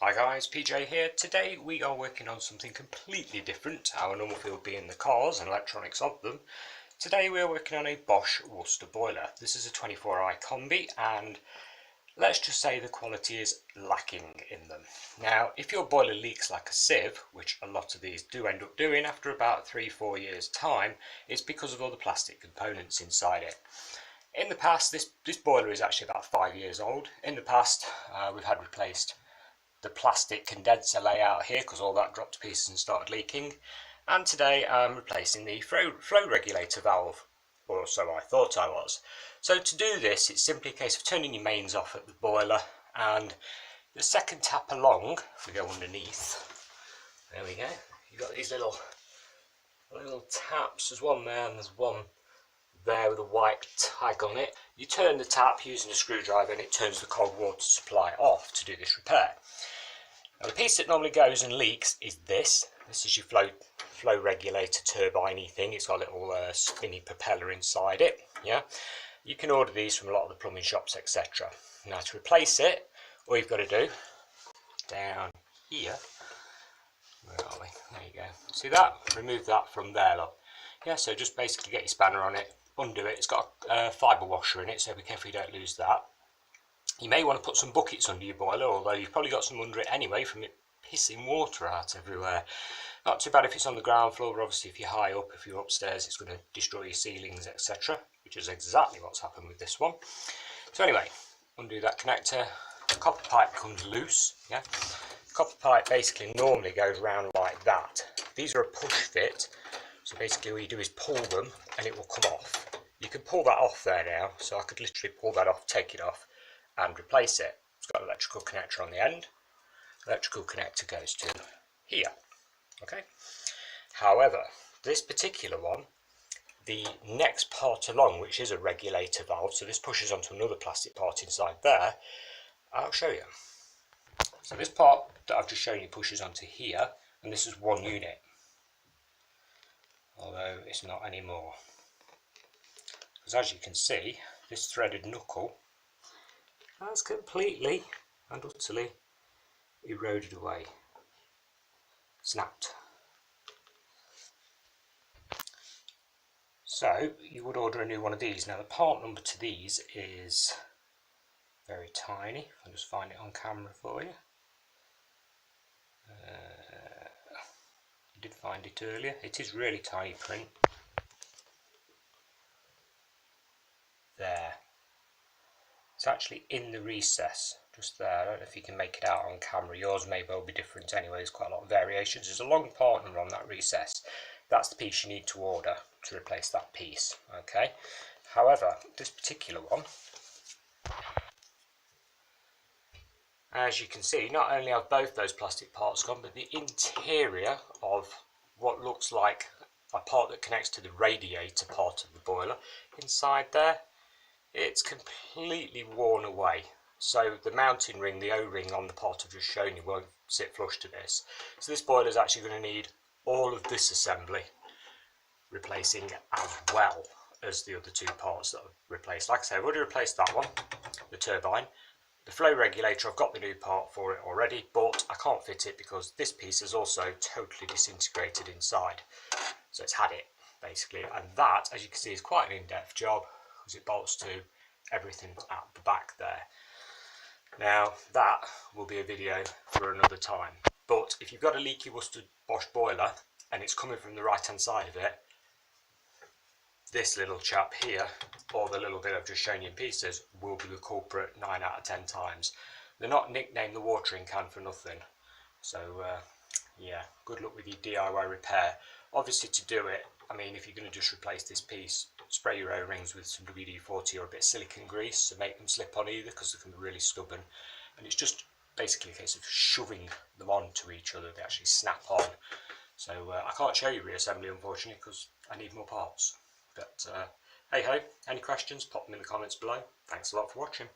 Hi guys, PJ here. Today we are working on something completely different, our normal field being the cars and electronics of them. Today we are working on a Bosch Worcester boiler. This is a 24i combi and let's just say the quality is lacking in them. Now if your boiler leaks like a sieve, which a lot of these do end up doing after about 3-4 years time, it's because of all the plastic components inside it. In the past, this boiler is actually about 5 years old. In the past we've had replaced the plastic condenser layout here because all that dropped to pieces and started leaking, and today I'm replacing the flow regulator valve, or so I thought I was. So to do this, it's simply a case of turning your mains off at the boiler, and the second tap along, if we go underneath, there we go, you've got these little taps. There's one there and there's one there with a white tag on it. You turn the tap using a screwdriver and it turns the cold water supply off to do this repair. Now the piece that normally goes and leaks is this. This is your flow regulator turbine thing. It's got a little spinny propeller inside it. Yeah, you can order these from a lot of the plumbing shops, etc. Now to replace it, all you've got to do, down here, where are we? There you go. See that? Remove that from there, look. Yeah, so just basically get your spanner on it, undo it. It's got a fibre washer in it, so be careful you don't lose that. You may want to put some buckets under your boiler, although you've probably got some under it anyway from it pissing water out everywhere. Not too bad if it's on the ground floor, but obviously if you're high up, if you're upstairs, it's going to destroy your ceilings, etc., which is exactly what's happened with this one. So anyway, undo that connector. The copper pipe comes loose. Yeah, the copper pipe basically normally goes round like that. These are a push fit, so basically what you do is pull them and it will come off. You can pull that off there now, so I could literally pull that off, take it off and replace it. It's got an electrical connector on the end. Electrical connector goes to here. Okay. However, this particular one, the next part along, which is a regulator valve, so this pushes onto another plastic part inside there. I'll show you. So this part that I've just shown you pushes onto here, and this is one unit, although it's not anymore, because as you can see, this threaded knuckle has completely and utterly eroded away, snapped. So you would order a new one of these. Now the part number to these is very tiny. I'll just find it on camera for you. I did find it earlier. It is really tiny print. There. It's actually in the recess, just there. I don't know if you can make it out on camera. Yours may well be different anyway. There's quite a lot of variations. There's a long part number on that recess. That's the piece you need to order to replace that piece. Okay. However, this particular one, as you can see, not only have both those plastic parts gone, but the interior of what looks like a part that connects to the radiator part of the boiler, inside there, it's completely worn away. So the mounting ring, the O-ring on the part I've just shown you, won't sit flush to this. So this boiler is actually going to need all of this assembly replacing as well as the other two parts that I've replaced. Like I say, I've already replaced that one, the turbine. The flow regulator, I've got the new part for it already, but I can't fit it because this piece is also totally disintegrated inside. So it's had it, basically. And that, as you can see, is quite an in-depth job, because it bolts to everything at the back there. Now that will be a video for another time, but if you've got a leaky Worcester Bosch boiler and it's coming from the right hand side of it, this little chap here, or the little bit I've just shown you in pieces, will be the culprit 9 out of 10 times. They're not nicknamed the watering can for nothing. So yeah, good luck with your DIY repair. Obviously to do it, I mean, if you're going to just replace this piece, spray your O-rings with some WD-40 or a bit of silicone grease to make them slip on either, because they can be really stubborn. And it's just basically a case of shoving them onto each other. They actually snap on. So I can't show you reassembly, unfortunately, because I need more parts. But hey ho, any questions, pop them in the comments below. Thanks a lot for watching.